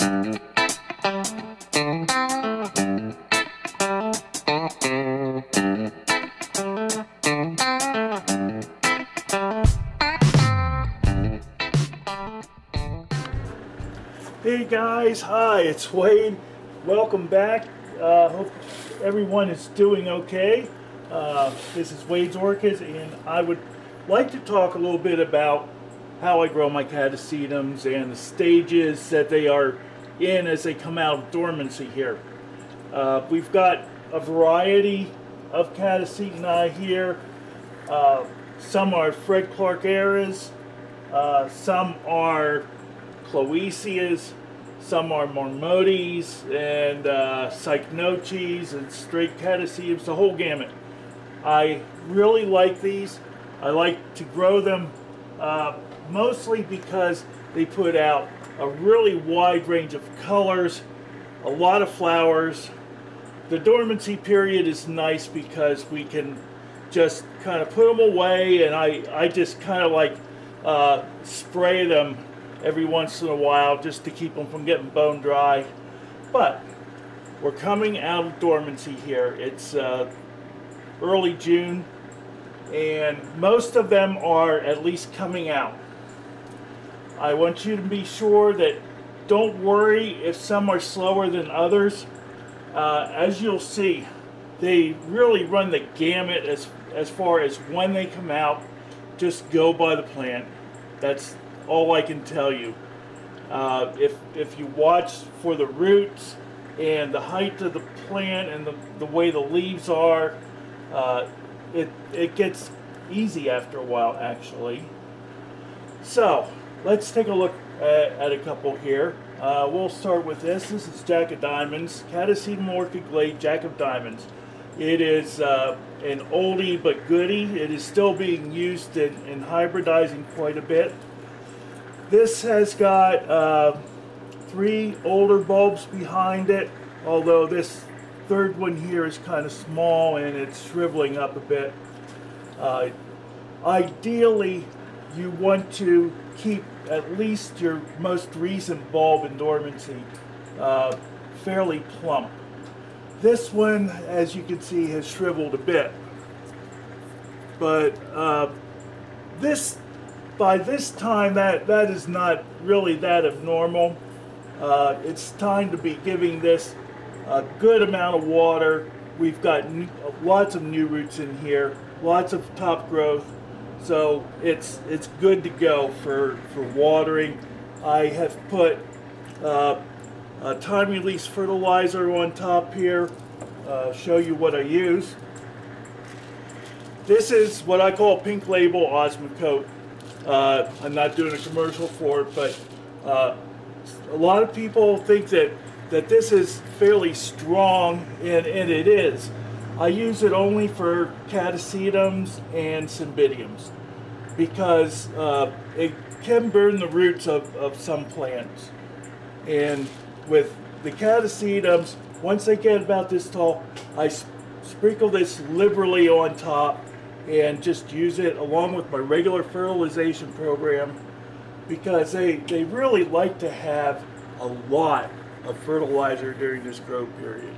Hey guys, hi, it's Wade. Welcome back. Hope everyone is doing okay. This is Wade's Orchids, and I would like to talk a little bit about how I grow my Catasetums and the stages that they are in as they come out of dormancy here. We've got a variety of Catasetinae here. Some are Fred Clark eras, some are Cloacias, some are Marmotes and Cycnoches and straight Catasetums, the whole gamut. I really like these. I like to grow them mostly because they put out a really wide range of colors, a lot of flowers. The dormancy period is nice because we can just kind of put them away, and I just kind of like spray them every once in a while just to keep them from getting bone dry. But we're coming out of dormancy here. It's early June, and most of them are at least coming out. I want you to be sure that don't worry if some are slower than others. As you'll see, they really run the gamut as far as when they come out. Just go by the plant. That's all I can tell you. If you watch for the roots and the height of the plant and the way the leaves are, it gets easy after a while, actually. So let's take a look at a couple here. We'll start with this. This is Jack of Diamonds, Catasetum Orchid Glade Jack of Diamonds. It is an oldie but goodie. It is still being used in hybridizing quite a bit. This has got 3 older bulbs behind it, although this third one here is kind of small and it's shriveling up a bit. Ideally, you want to keep at least your most recent bulb in dormancy fairly plump. This one, as you can see, has shriveled a bit, but by this time that is not really that abnormal. It's time to be giving this a good amount of water. We've got lots of new roots in here, lots of top growth, so it's good to go for watering. I have put a time release fertilizer on top here. Show you what I use. This is what I call Pink Label Osmocote. I'm not doing a commercial for it, but a lot of people think that this is fairly strong, and it is. I use it only for Catasetums and Cymbidiums because it can burn the roots of some plants. And with the Catasetums, once they get about this tall, I sprinkle this liberally on top and just use it along with my regular fertilization program because they really like to have a lot of fertilizer during this growth period.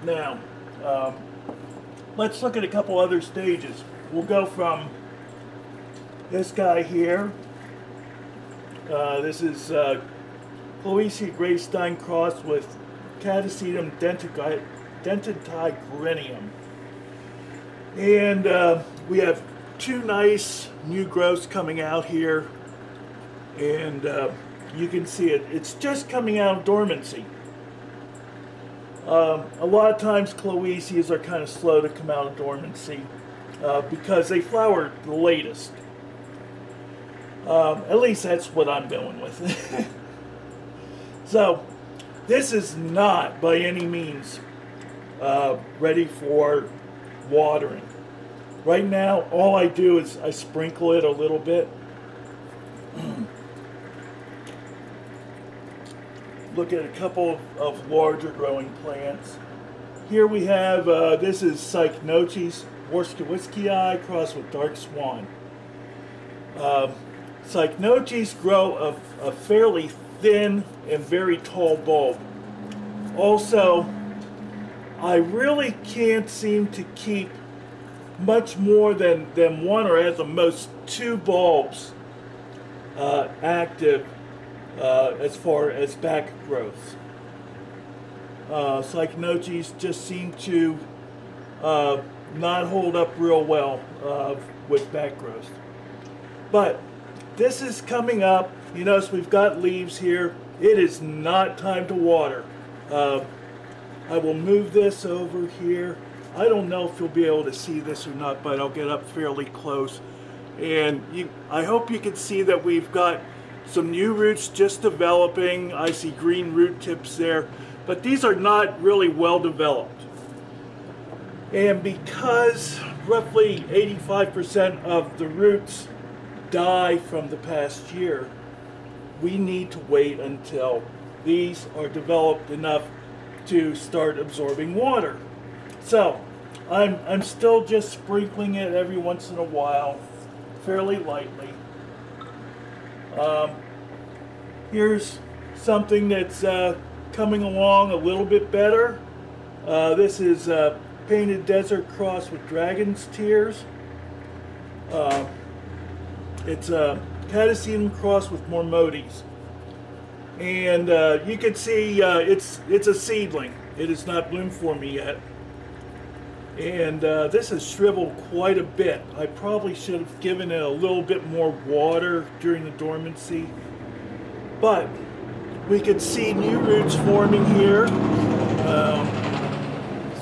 Now, let's look at a couple other stages. We'll go from this guy here. This is Cloacia Greystein crossed with Catasetum dentatigrenium. And we have 2 nice new growths coming out here. And you can see it's just coming out of dormancy. A lot of times Cloacias are kind of slow to come out of dormancy because they flower the latest. At least that's what I'm going with. So this is not by any means ready for watering. Right now all I do is I sprinkle it a little bit. Look at a couple of larger growing plants. Here we have, this is Cycnoches Worskiewicii crossed with Dark Swan. Cycnoches grow a fairly thin and very tall bulb. Also, I really can't seem to keep much more than one or at the most two bulbs active as far as back growth. Cycnoches just seem to not hold up real well with back growth. But this is coming up. You notice we've got leaves here. It is not time to water. I will move this over here. I don't know if you'll be able to see this or not, but I'll get up fairly close. And I hope you can see that we've got some new roots just developing. I see green root tips there, but these are not really well developed. And because roughly 85% of the roots die from the past year, we need to wait until these are developed enough to start absorbing water. So I'm still just sprinkling it every once in a while, fairly lightly. Here's something that's coming along a little bit better. This is Painted Desert crossed with Dragon's Tears. It's a Catasetum crossed with Mormotes. And you can see it's a seedling. It has not bloomed for me yet. And this has shriveled quite a bit. I probably should have given it a little bit more water during the dormancy. But we could see new roots forming here.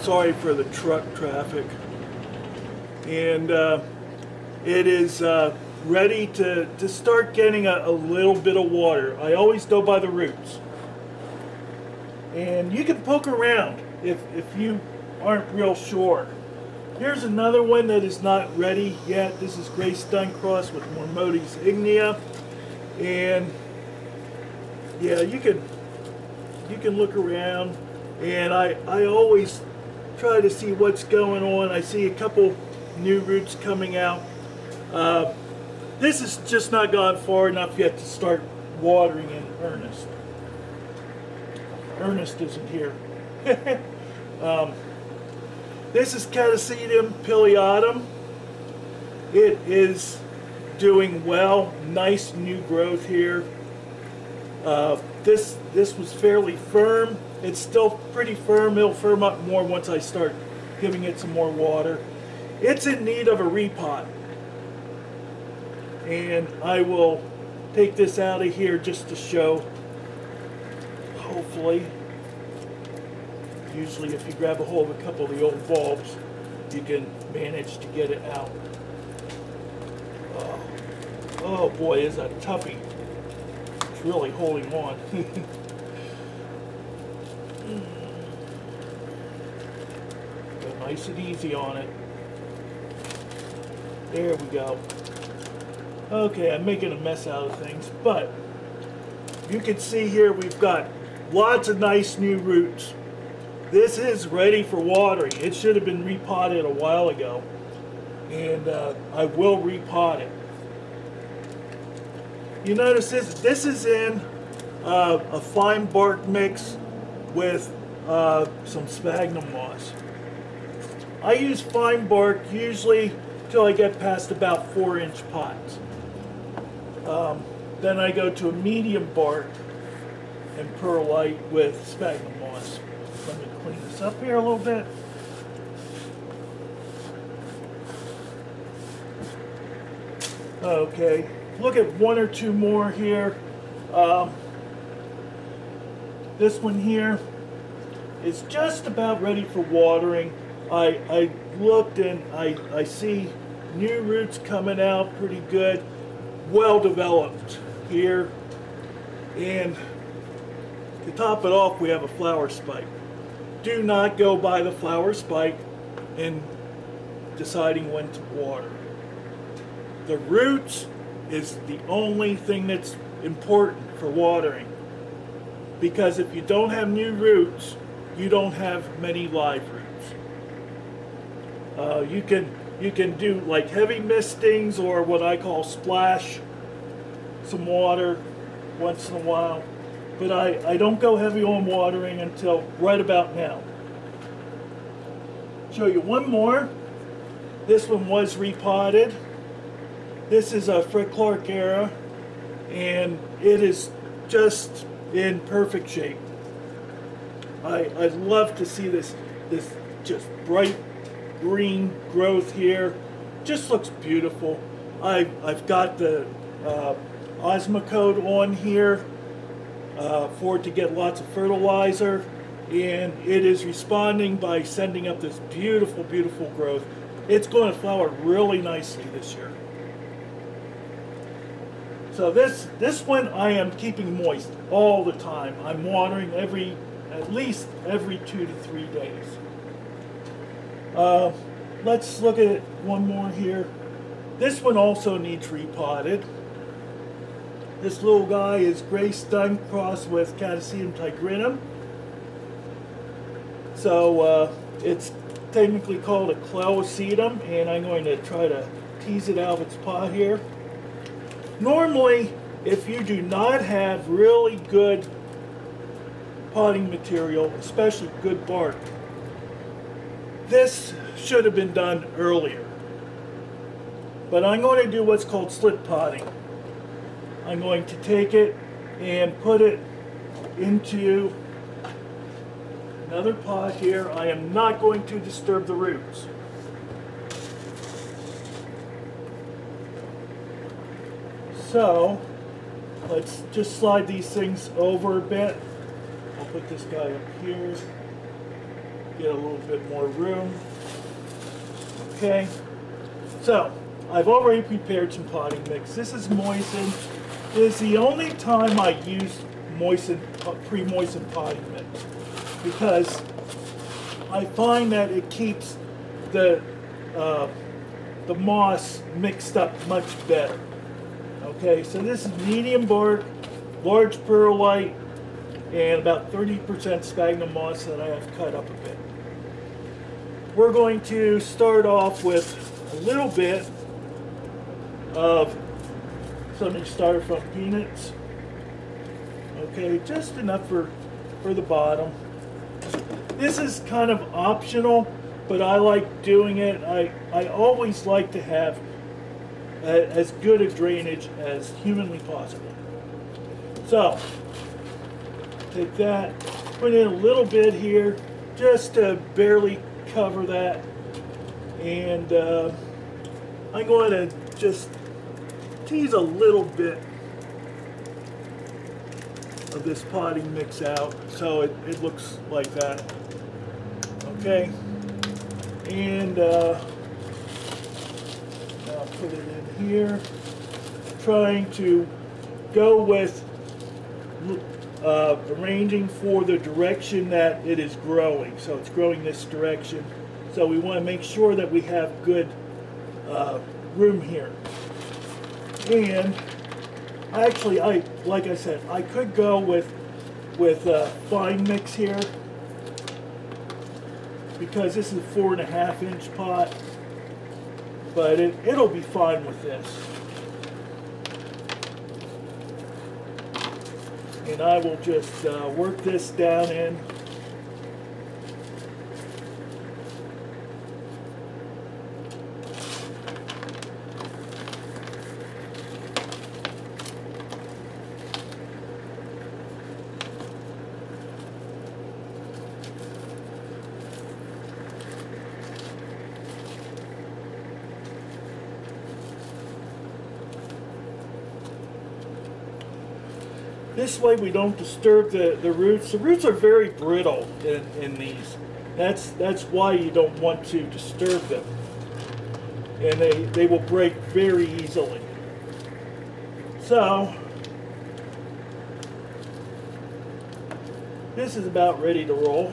Sorry for the truck traffic. And it is ready to start getting a little bit of water. I always go by the roots. And you can poke around if you aren't real sure. Here's another one that is not ready yet. This is Gray Stun cross with Mormotes ignea. And yeah, you can look around, and I always try to see what's going on. I see a couple new roots coming out. This has just not gone far enough yet to start watering in earnest. Ernest isn't here. This is Catasetum pileatum. It is doing well. Nice new growth here. This was fairly firm. It's still pretty firm. It'll firm up more once I start giving it some more water. It's in need of a repot. And I will take this out of here just to show, hopefully. Usually if you grab a hold of a couple of the old bulbs, you can manage to get it out. Oh boy, is that toughie. It's really holding on. Go nice and easy on it. There we go. Okay, I'm making a mess out of things, but you can see here we've got lots of nice new roots. This is ready for watering. It should have been repotted a while ago, and I will repot it. You notice this is in a fine bark mix with some sphagnum moss. I use fine bark usually till I get past about 4-inch pots. Then I go to a medium bark and perlite with sphagnum moss. Let me clean this up here a little bit. Okay, look at one or two more here. This one here is just about ready for watering. I looked and I see new roots coming out pretty good, well developed here. And to top it off, we have a flower spike. Do not go by the flower spike in deciding when to water. The roots is the only thing that's important for watering, because if you don't have new roots, you don't have many live roots. You can do like heavy mistings or what I call splash some water once in a while, but I don't go heavy on watering until right about now. Show you one more. This one was repotted. This is a Fred Clark era, and it is just in perfect shape. I love to see this just bright green growth here. Just looks beautiful. I've got the Osmocote on here for it to get lots of fertilizer, and it is responding by sending up this beautiful, beautiful growth. It's going to flower really nicely this year. So this one I am keeping moist all the time. I'm watering at least every 2 to 3 days. Let's look at one more here. This one also needs repotted. This little guy is gray stun crossed with Catasetum tigrinum. So it's technically called a Catasetum, and I'm going to try to tease it out of its pot here. Normally, if you do not have really good potting material, especially good bark, this should have been done earlier. But I'm going to do what's called slit potting. I'm going to take it and put it into another pot here. I am not going to disturb the roots. So let's just slide these things over a bit. I'll put this guy up here, get a little bit more room. Okay, so I've already prepared some potting mix. This is moistened. This is the only time I use pre-moistened potting mix, because I find that it keeps the moss mixed up much better. Okay, so this is medium bark, large perlite, and about 30% sphagnum moss that I have cut up a bit. We're going to start off with a little bit of some styrofoam peanuts. Okay, just enough for the bottom. This is kind of optional, but I like doing it. I always like to have as good a drainage as humanly possible. So, take that, put in a little bit here, just to barely cover that, and I'm going to just tease a little bit of this potting mix out so it looks like that. Okay, and I'll put it in here, trying to go with arranging for the direction that it is growing. So it's growing this direction. So we want to make sure that we have good room here. And actually, like I said, I could go with fine mix here, because this is a 4.5 inch pot, but it'll be fine with this. And I will just work this down in. This way we don't disturb the roots. The roots are very brittle in these. That's why you don't want to disturb them. And they will break very easily. So, this is about ready to roll.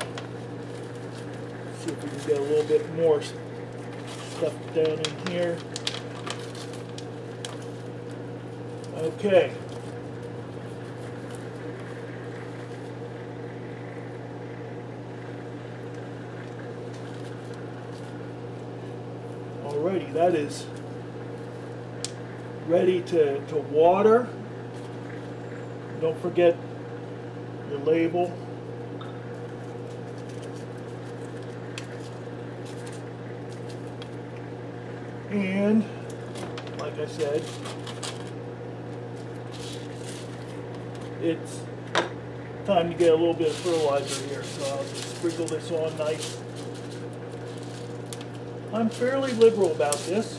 Let's see if we can get a little bit more stuff down in here. Okay. Alrighty, that is ready to water. Don't forget your label. And like I said, it's time to get a little bit of fertilizer here, so I'll just sprinkle this on nice. I'm fairly liberal about this,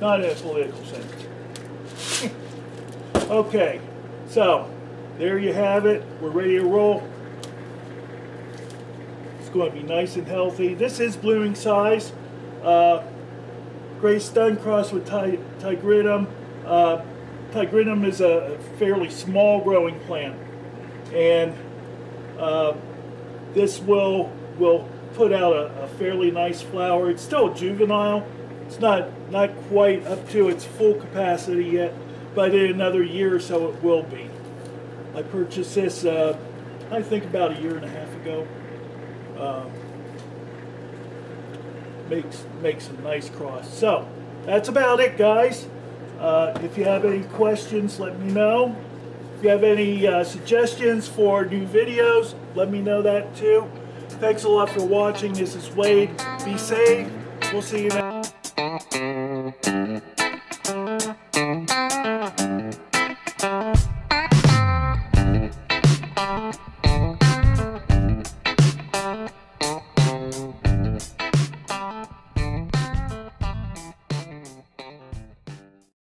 not in a political sense. Okay, so there you have it. We're ready to roll. It's going to be nice and healthy. This is blooming size. Gray stun cross with tigrinum. Tigrinum is a fairly small growing plant, and this will put out a fairly nice flower. It's still juvenile. It's not quite up to its full capacity yet, but in another year or so it will be. I purchased this I think about a year and a half ago. Makes a nice cross. So that's about it, guys. If you have any questions, let me know. If you have any suggestions for new videos, let me know that too. Thanks a lot for watching. This is Wade. Be safe. We'll see you next time.